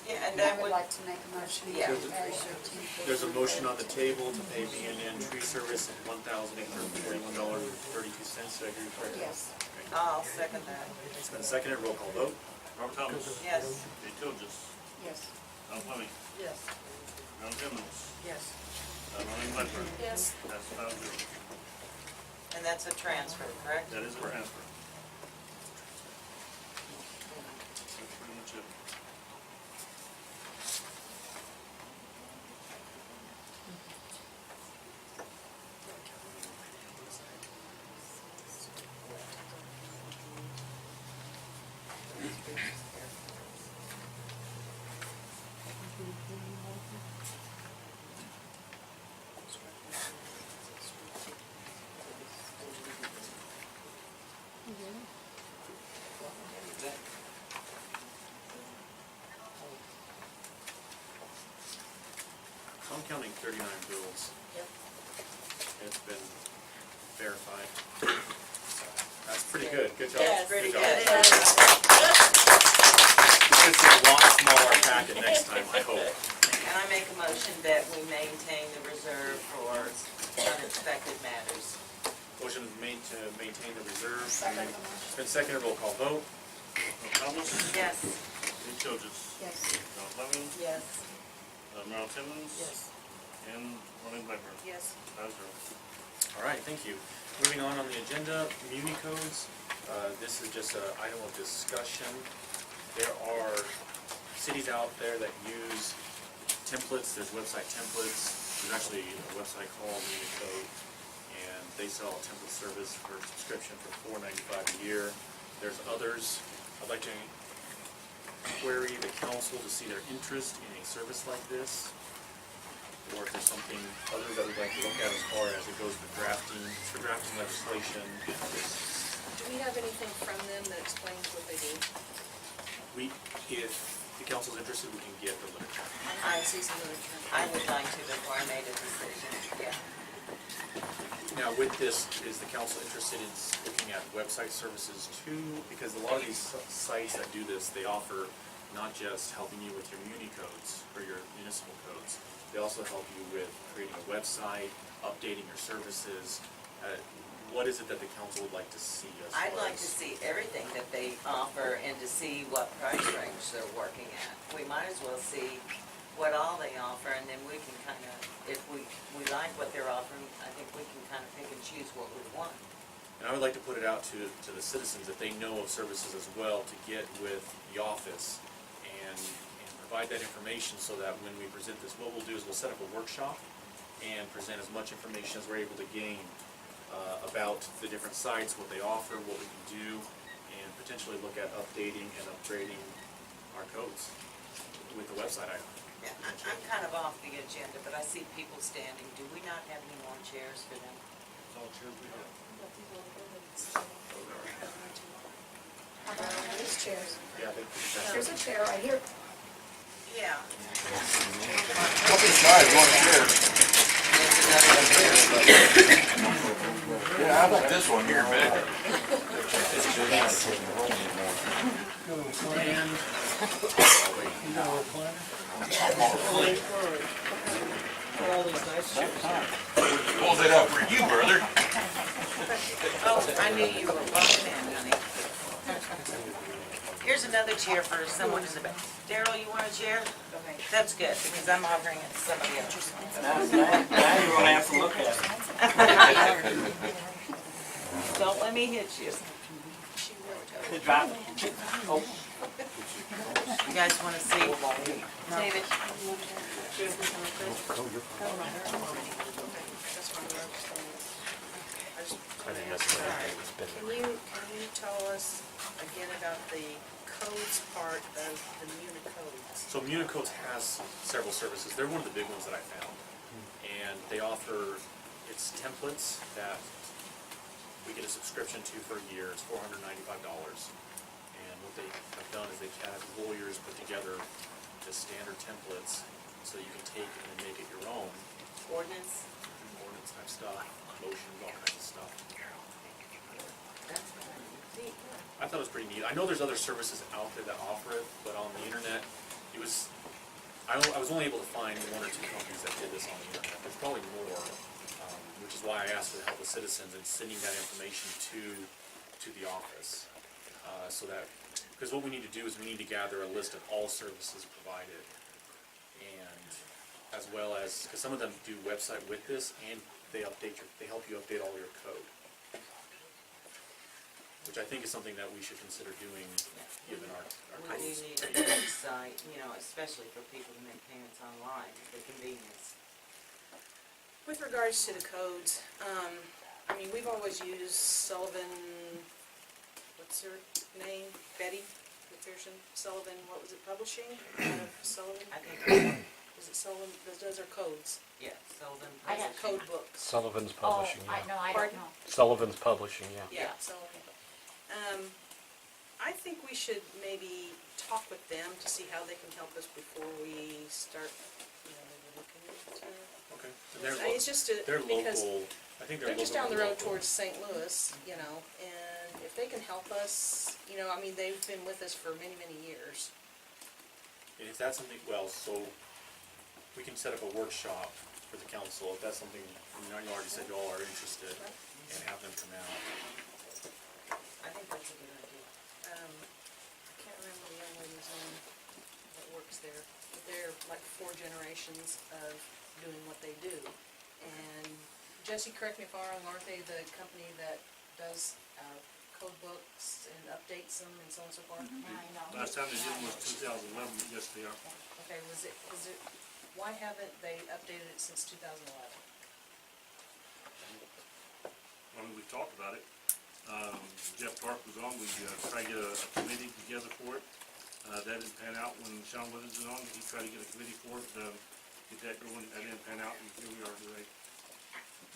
S5: Yeah, and
S8: I
S5: that
S8: would
S5: would,
S8: like to make a motion.
S5: Yeah.
S8: to pay 1841.
S3: There's a motion on the table to pay B&N tree service at $1,841.32. Did I hear you correctly?
S8: Yes.
S3: Okay.
S5: I'll second that.
S3: It's been seconded, roll call vote.
S1: Robert Thomas.
S5: Yes.
S1: Jay Tilges.
S8: Yes.
S1: Al Fleming.
S2: Yes.
S1: Al Timmons.
S2: Yes.
S1: Marlene Blackburn.
S2: Yes.
S1: That's 5-0.
S5: And that's a transfer, correct?
S1: That is a transfer. That's pretty much it.
S3: I'm counting 39 bills. It's been verified. That's pretty good, good job.
S5: Yes, pretty
S3: job.
S5: good.
S3: It's a lot smaller packet next time, I hope.
S5: And I make a motion that we maintain the reserve for unexpected matters.
S3: Motion is made to maintain the reserve.
S8: Second the
S3: It's
S8: motion.
S3: been seconded, roll call vote.
S1: Al Thomas.
S5: Yes.
S1: Jay Tilges.
S8: Yes.
S1: Al Fleming.
S5: Yes.
S1: Marl Timmons.
S5: Yes.
S1: And Marlene Blackburn.
S2: Yes.
S1: 5-0.
S3: All right, thank you. Moving on the agenda, Municodes. This is just an item of discussion. There are cities out there that use templates, there's website templates. There's actually a website called Municode, and they sell a template service for subscription for $4.95 a year. There's others. I'd like to query the council to see their interest in a service like this, or if there's something other that we'd like to look at as far as it goes for drafting legislation.
S2: Do we have anything from them that explains what they do?
S3: If the council's interested, we can get the literature.
S2: I see some of
S5: I would like to before I made a decision, yeah.
S3: Now, with this, is the council interested in looking at website services too? Because a lot of these sites that do this, they offer not just helping you with your muni codes or your municipal codes, they also help you with creating a website, updating your services. What is it that the council would like to see as far as?
S5: I'd like to see everything that they offer and to see what price range they're working at. We might as well see what all they offer, and then we can kind of, if we like what they're offering, I think we can kind of pick and choose what we want.
S3: And I would like to put it out to the citizens that they know of services as well to get with the office and provide that information so that when we present this, what we'll do is we'll set up a workshop and present as much information as we're able to gain about the different sites, what they offer, what we can do, and potentially look at updating and upgrading our codes with the website item.
S5: Yeah, I'm kind of off the agenda, but I see people standing. Do we not have any more chairs for them?
S1: That's all chairs we have.
S8: How about all these chairs?
S3: Yeah,
S8: There's a chair right here.
S5: Yeah.
S4: Don't be shy, go on here.
S5: There's another chair.
S4: Yeah, I like this one here better.
S6: Plan. You got a plan?
S4: Pulls it up for you, brother.
S5: Oh, I knew you were walking in, honey. Here's another chair for someone who's about, Daryl, you want a chair? That's good, because I'm offering it to somebody else.
S9: Now you're gonna have to look at it.
S5: Don't let me hit you.
S9: Good job. Oh,
S5: You guys wanna see? David?
S2: Can you tell us again about the codes part of the Municodes?
S3: So Municode has several services. They're one of the big ones that I found. And they offer, it's templates that we get a subscription to for a year. It's $495. And what they have done is they have lawyers put together the standard templates so you can take it and make it your own.
S5: Ordinance?
S3: Ordinance type stuff, motions, all kinds of stuff.
S5: That's neat.
S3: I thought it was pretty neat. I know there's other services out there that offer it, but on the internet, it was, I was only able to find one or two companies that did this on the internet. There's probably more, which is why I asked for the help of citizens in sending that information to the office. So that, because what we need to do is we need to gather a list of all services provided. And as well as, because some of them do website with this and they help you update all your code. Which I think is something that we should consider doing, given our
S5: We do
S3: codes.
S5: need a website, you know, especially for people to make payments online, the convenience.
S2: With regards to the codes, I mean, we've always used Sullivan, what's her name? Betty McPherson, Sullivan, what was it, Publishing? Out of Sullivan?
S5: I think,
S2: Is it Sullivan, that does our codes?
S5: yeah, Sullivan.
S8: I got
S2: Code books.
S10: Sullivan's
S8: Oh,
S10: Publishing,
S8: I
S10: yeah.
S8: know, I don't
S2: Pardon?
S8: know.
S10: Sullivan's Publishing, yeah.
S2: Yeah, Sullivan. I think we should maybe talk with them to see how they can help us before we start, you know, maybe looking into it.
S3: Okay. And they're
S2: It's just a,
S3: They're
S2: because
S3: local, I think they're
S2: they're just
S3: local
S2: down the road
S3: local.
S2: towards St. Louis, you know, and if they can help us, you know, I mean, they've been with us for many, many years.
S3: And if that's something, well, so we can set up a workshop for the council, if that's something, you know, you already said you all are interested, and have them come out.
S5: I think that's a good idea.
S2: I can't remember the young lady's name that works there, but they're like 4 generations of doing what they do. And Jesse, correct me if I'm wrong, aren't they the company that does code books and updates them and so on and so forth?
S8: I know.
S1: Last time they did it was 2011, yes, they are.
S2: Okay, why haven't they updated it since 2011?
S1: I mean, we've talked about it. Jeff Clark was on, we tried to get a committee together for it. That didn't pan out when Sean Withers was on, he tried to get a committee for it, get that going, that didn't pan out, and here we are today.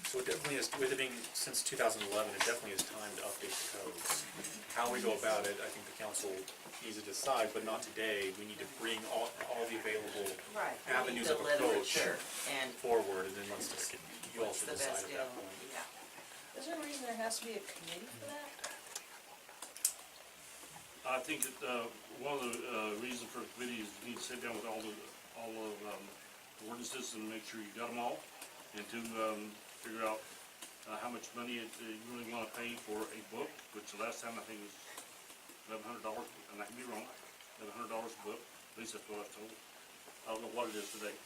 S3: So it definitely is, with it being since 2011, it definitely is time to update the codes. How we go about it, I think the council needs to decide, but not today. We need to bring all the available
S5: Right.
S3: avenues
S5: The
S3: of approach
S5: literature and
S3: forward, and then let's just, you all
S5: what's
S3: should
S5: the
S3: decide
S5: best
S3: at
S5: deal.
S3: that point.
S5: Yeah.
S2: Is there a reason there has to be a committee for that?
S1: I think that, one of the, reasons for the committee is you need to sit down with all of, the ordinances and make sure you got them all, and to, figure out, how much money you really wanna pay for a book, which the last time I think was $1,100, and I can be wrong, $1,100 a book, at least that's what I was told. I don't know what it is today.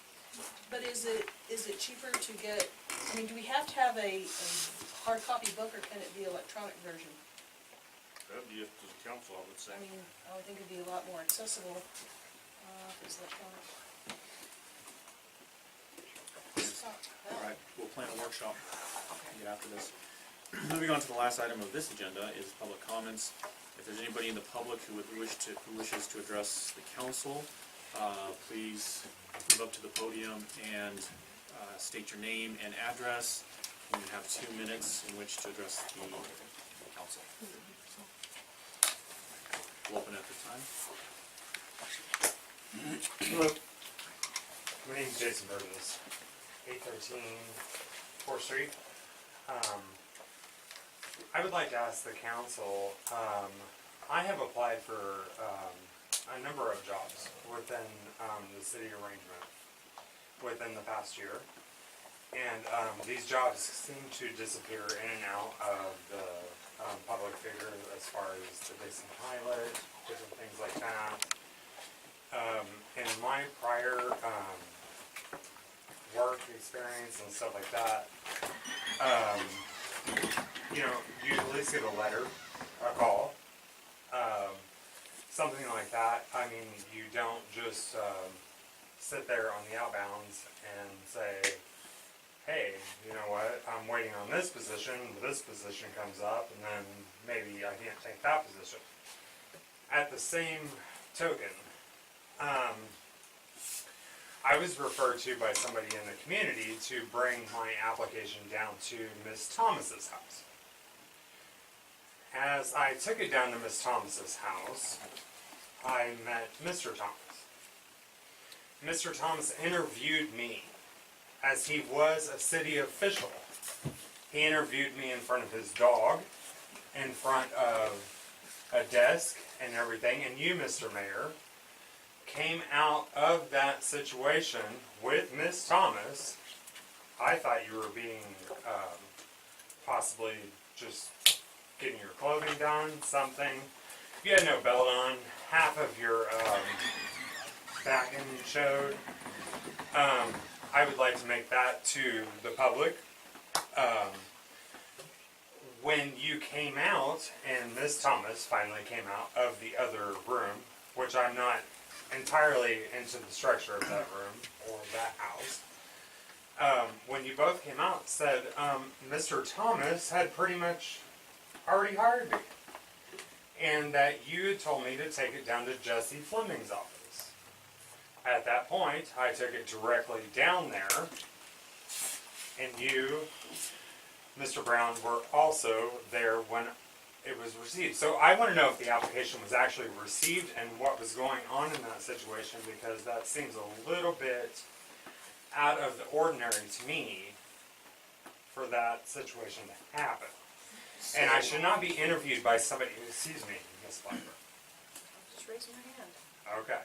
S2: But is it cheaper to get, I mean, do we have to have a hard copy book, or can it be electronic version?
S1: That'd be up to the council, I would say.
S2: I mean, I would think it'd be a lot more accessible, if it's electronic.
S3: All right, we'll plan a workshop to get after this. Moving on to the last item of this agenda is public comments. If there's anybody in the public who wishes to address the council, please move up to the podium and state your name and address. And you have 2 minutes in which to address the council. We'll open at the time.
S11: Hello. My name's Jason Burgess, 813 4th Street. I would like to ask the council, I have applied for a number of jobs within the city arrangement within the past year. And these jobs seem to disappear in and out of the public figure as far as the Dixon pilot, different things like that. In my prior work experience and stuff like that, you know, you at least get a letter, a call, something like that. I mean, you don't just sit there on the outbounds and say, hey, you know what, I'm waiting on this position comes up, and then maybe I can't take that position. At the same token, I was referred to by somebody in the community to bring my application down to Miss Thomas's house. As I took it down to Miss Thomas's house, I met Mr. Thomas. Mr. Thomas interviewed me as he was a city official. He interviewed me in front of his dog, in front of a desk and everything, and you, Mr. Mayor, came out of that situation with Miss Thomas. I thought you were being possibly just getting your clothing done, something. You had no belt on, half of your back end showed. I would like to make that to the public. When you came out, and Miss Thomas finally came out of the other room, which I'm not entirely into the structure of that room or that house, when you both came out, said Mr. Thomas had pretty much already hired me, and that you had told me to take it down to Jesse Fleming's office. At that point, I took it directly down there, and you, Mr. Brown, were also there when it was received. So I want to know if the application was actually received and what was going on in that situation, because that seems a little bit out of the ordinary to me for that situation to happen. And I should not be interviewed by somebody, excuse me, Ms. Blackburn.
S2: I'm just raising my hand.
S11: Okay.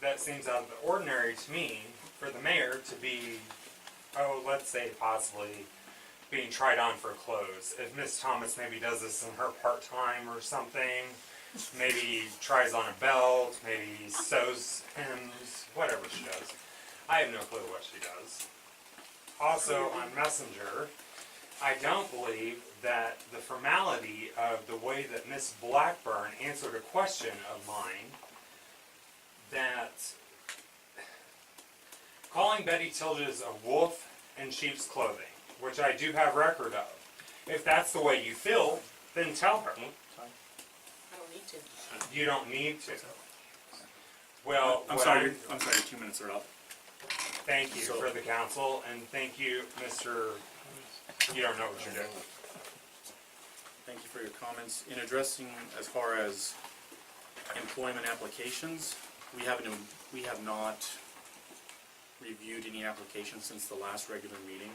S11: That seems out of the ordinary to me for the mayor to be, oh, let's say possibly being tried on for clothes. If Miss Thomas maybe does this in her part-time or something, maybe tries on a belt, maybe sews hems, whatever she does. I have no clue what she does. Also on Messenger, I don't believe that the formality of the way that Miss Blackburn answered a question of mine, that calling Betty Tilges a wolf in sheep's clothing, which I do have record of. If that's the way you feel, then tell her.
S2: I don't need to.
S11: You don't need to. Well,
S3: I'm
S11: what
S3: sorry, 2 minutes are up.
S11: Thank you for the council, and thank you, Mr. You don't know what you're doing.
S3: Thank you for your comments. In addressing as far as employment applications, we have not reviewed any applications since the last regular meeting.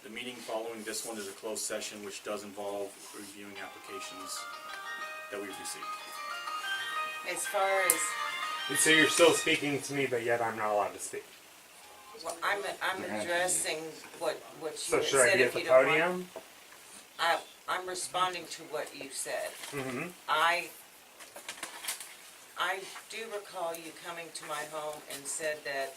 S3: The meeting following this one is a closed session, which does involve reviewing applications that we've received.
S5: As far as,
S11: So you're still speaking to me, but yet I'm not allowed to speak.
S5: well, I'm addressing what you
S11: So
S5: had
S11: should I
S5: said,
S11: be at
S5: if
S11: the
S5: you don't want.
S11: podium?
S5: I'm responding to what you said.
S11: Mm-hmm.
S5: I do recall you coming to my home and said that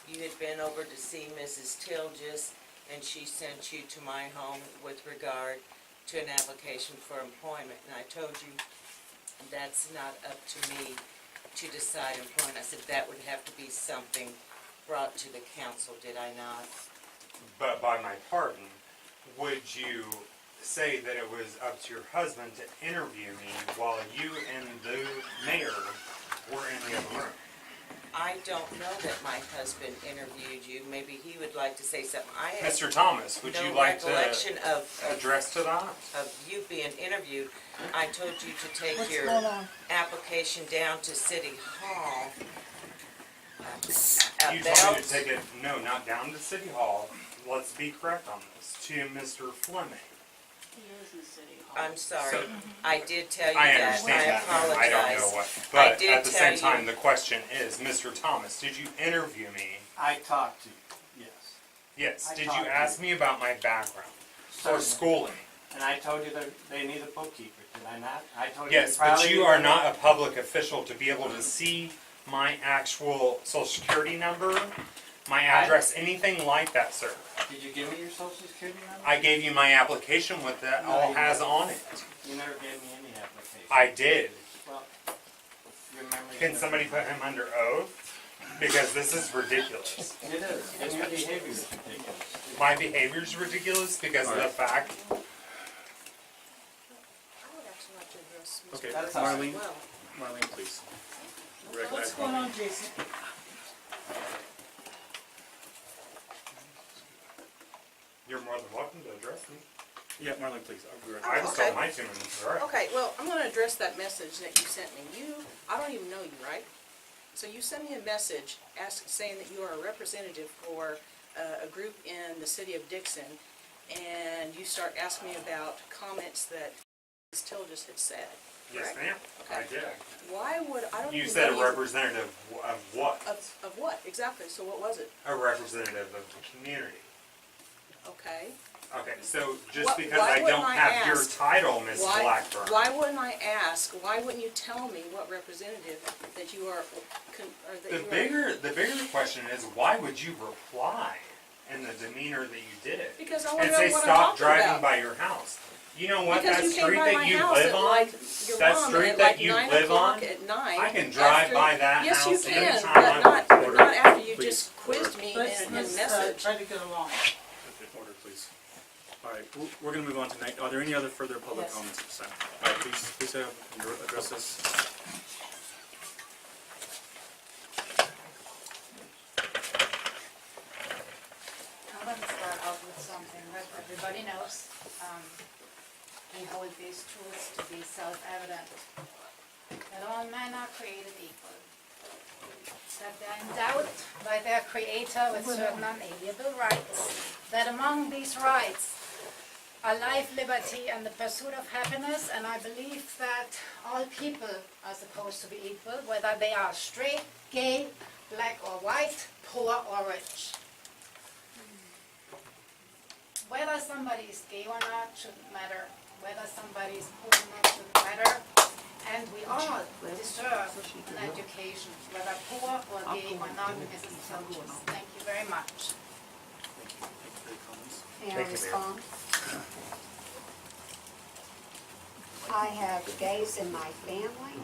S5: you had been over to see Mrs. Tilges, and she sent you to my home with regard to an application for employment. And I told you that's not up to me to decide employment. I said that would have to be something brought to the council, did I not?
S11: But by my pardon, would you say that it was up to your husband to interview me while you and the mayor were in the other room?
S5: I don't know that my husband interviewed you. Maybe he would like to say something. I have
S11: Mr. Thomas, would you
S5: no
S11: like to
S5: recollection of
S11: address to that?
S5: you being interviewed. I told you to take
S8: What's
S5: your
S8: going on?
S5: application down to City Hall.
S11: You told me to take it, no, not down to City Hall. Let's be correct on this. To Mr. Fleming.
S8: He is in City Hall.
S5: I'm sorry, I did tell you
S11: I
S5: that,
S11: understand
S5: I
S11: that, ma'am.
S5: apologize.
S11: I don't know what,
S5: I
S11: but
S5: did
S11: at the same
S5: tell you-
S11: time, the question is, Mr. Thomas, did you interview me?
S9: I talked to you, yes.
S11: Yes.
S9: I
S11: Did
S9: talked
S11: you
S9: to
S11: ask
S9: you.
S11: me about my background or
S9: Certainly.
S11: schooling?
S9: And I told you that they need a bookkeeper, did I not? I told you.
S11: Yes,
S9: they
S11: but
S9: probably
S11: you
S9: need
S11: are
S9: a-
S11: not a public official to be able to see my actual social security number, my address, anything like that, sir.
S9: Did you give me your social security number?
S11: I gave you my application with that
S9: No,
S11: all
S9: you
S11: has
S9: didn't.
S11: on it.
S9: You never gave me any application.
S11: I did.
S9: Well, your memory.
S11: Can somebody put him under oath? Because this is ridiculous.
S9: It is, and your behavior is ridiculous.
S11: My behavior is ridiculous because of the fact.
S2: I would actually like to address Mr.
S3: Okay,
S9: That's
S2: Burns
S9: all
S2: as
S3: Marlene?
S2: well.
S3: Marlene, please.
S6: What's going on, Jason?
S11: You're more than welcome to address me.
S3: Yeah, Marlene, please. I'll be right
S11: I
S3: back.
S11: just
S2: okay.
S11: told my 2 minutes, alright?
S2: Okay, well, I'm gonna address that message that you sent me. I don't even know you, right? So you sent me a message saying that you are a representative for a group in the city of Dixon, and you start asking me about comments that Ms. Till just had said,
S11: Yes,
S2: correct?
S11: ma'am. I
S2: Okay.
S11: did.
S2: Why would, I don't
S11: You
S2: even
S11: said a
S2: know you.
S11: representative of what?
S2: Of what, exactly, so what was it?
S11: A representative of the community.
S2: Okay.
S11: Okay, so just
S2: What-
S11: because
S2: why
S11: I
S2: wouldn't
S11: don't
S2: I
S11: have your
S2: ask?
S11: title, Ms.
S2: Why,
S11: Blackburn.
S2: why wouldn't I ask, why wouldn't you tell me what representative that you are, or that
S11: The
S2: you are?
S11: bigger question is, why would you reply in the demeanor that you did?
S2: Because I wanna
S11: And
S2: know
S11: say,
S2: what I'm
S11: stop
S2: talking
S11: driving
S2: about.
S11: by your house. You know what,
S2: Because
S11: that
S2: you came
S11: street
S2: by
S11: that
S2: my
S11: you
S2: house
S11: live
S2: at
S11: on,
S2: like your
S11: that
S2: mom
S11: street
S2: at
S11: that
S2: like
S11: you
S2: 9
S11: live
S2: o'clock
S11: on,
S2: at night.
S11: I can drive
S2: after-
S11: by that
S2: Yes, you
S11: house
S2: can,
S11: anytime
S2: but
S11: I
S2: not,
S11: want.
S2: but not after you
S3: Please.
S2: just quizzed me in
S6: Let's,
S2: a
S6: let's
S2: message.
S6: try to get along.
S3: Okay, order, please. All right, we're gonna move on tonight. Are there any other further public
S6: Yes.
S3: comments at this time? All right, please address this.
S8: I'm going to start out with something that everybody knows, and hold these truths to be self-evident. That all men are created equal. That they're endowed by their creator with certain unalienable rights. That among these rights are life, liberty, and the pursuit of happiness, and I believe that all people are supposed to be equal, whether they are straight, gay, black or white, poor or rich. Whether somebody is gay or not shouldn't matter. Whether somebody is poor or not shouldn't matter. And we all deserve an education, whether poor or gay or not, Mrs. Tilches. Thank you very much.
S3: Thank you. Thank you for your comments.
S8: May
S11: Thank you, ma'am.
S8: I have gays in my family.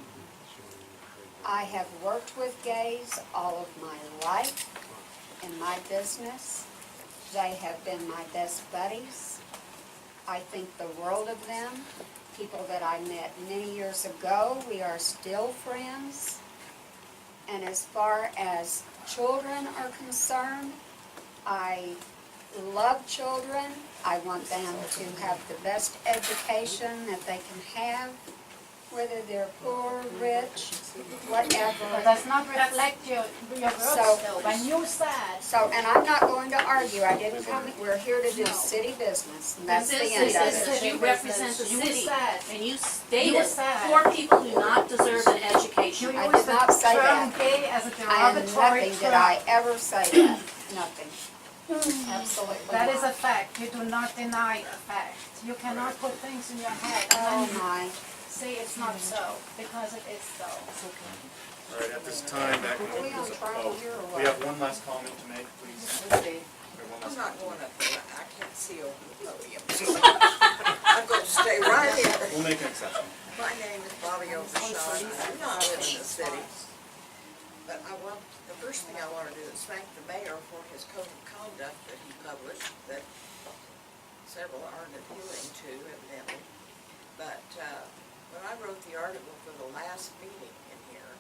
S8: I have worked with gays all of my life in my business. They have been my best buddies. I think the world of them. People that I met many years ago, we are still friends. And as far as children are concerned, I love children. I want them to have the best education that they can have, whether they're poor, rich, whatever.
S10: But does not reflect your words
S8: So-
S10: though. When you said,
S8: So, and I'm not going to argue, I didn't come, we're here to do
S10: No.
S8: city business, and that's the
S10: This
S8: end
S10: is
S8: of
S10: city
S8: it.
S10: You represent the
S8: You
S10: city,
S8: said-
S10: and you
S8: you
S10: stated
S8: said-
S10: poor people do not deserve an education.
S8: I did not say that.
S10: gay as a
S8: And nothing did I ever say that, nothing. Absolutely
S10: That is a
S8: not.
S10: fact, you do not deny a fact. You cannot put things in your head
S8: Oh,
S10: and then
S8: my.
S10: say it's not so, because it is so.
S3: All right, at this time, that
S8: Are we on
S3: concludes.
S8: trial here or what?
S3: We have one last comment to make, please. We have one
S7: I'm
S3: last
S7: not
S3: comment.
S7: going up there, I can't see over the podium. I'm going to stay right here.
S3: We'll make an exception.
S7: My name is Bobby Overshawn, I'm not in the city. But the first thing I want to do is thank the mayor for his code of conduct that he published, that several aren't appealing to evidently. But when I wrote the article for the last meeting in here,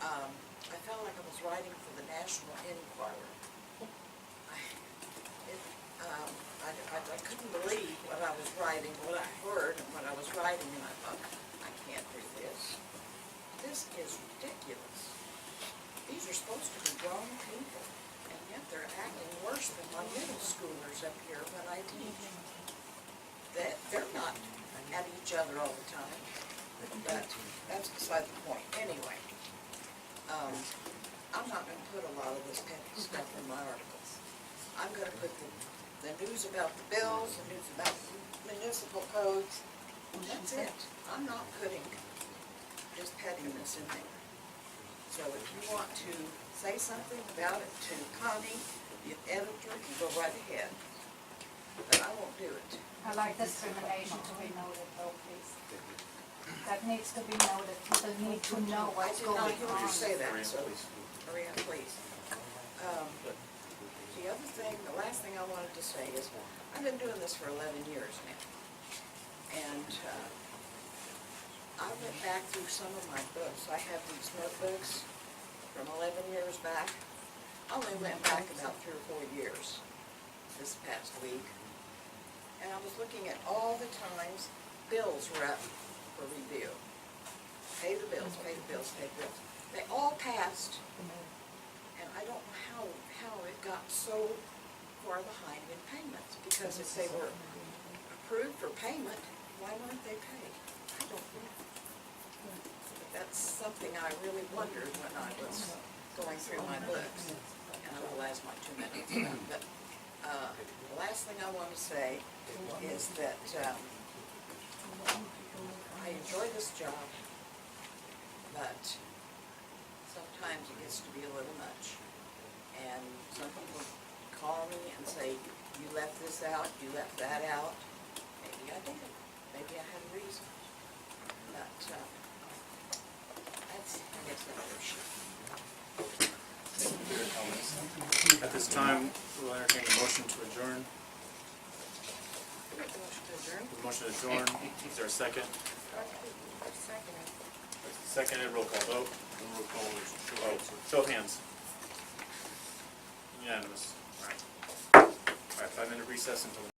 S7: I felt like I was writing for the National Enquirer. I couldn't believe what I was writing, what I heard, and what I was writing, and I thought, I can't do this. This is ridiculous. These are supposed to be grown people, and yet they're acting worse than my middle schoolers up here when I teach. they're not at each other all the time, but that's beside the point. Anyway, I'm not gonna put a lot of this petty stuff in my articles. I'm gonna put the news about the bills, the news about municipal codes, and that's it. I'm not putting just pettiness in there. So if you want to say something about it to Connie, the editor, you go right ahead. But I won't do it.
S10: I like discrimination to be noted though, please. That needs to be noted. People need to know
S7: I
S10: what's
S7: did not
S10: going
S7: hear you
S10: on.
S7: say that,
S3: Maria,
S7: so
S3: please.
S7: hurry up, please. The other thing, the last thing I wanted to say is, I've been doing this for 11 years now. And I went back through some of my books. I have these notebooks from 11 years back. I only went back about 3 or 4 years this past week. And I was looking at all the times bills were up for review. Pay the bills, pay the bills, pay the bills. They all passed, and I don't know how it got so far behind in payments, because if they were approved for payment, why weren't they paid? I don't know. But that's something I really wondered when I was going through my books, and I will ask my 2 minutes. But the last thing I want to say is that I enjoy this job, but sometimes it gets to be a little much. And some people call me and say, you left this out, you left that out. Maybe I did. Maybe I had a reason. But that's, I guess, another issue.
S3: At this time, we'll entertain a motion to adjourn.
S7: Motion to adjourn?
S3: Motion to adjourn, is there a second?
S7: Second.
S3: Seconded, roll call vote.
S1: Roll call is
S3: Oh, show of hands. Unanimous. All right. All right, 5-minute recess until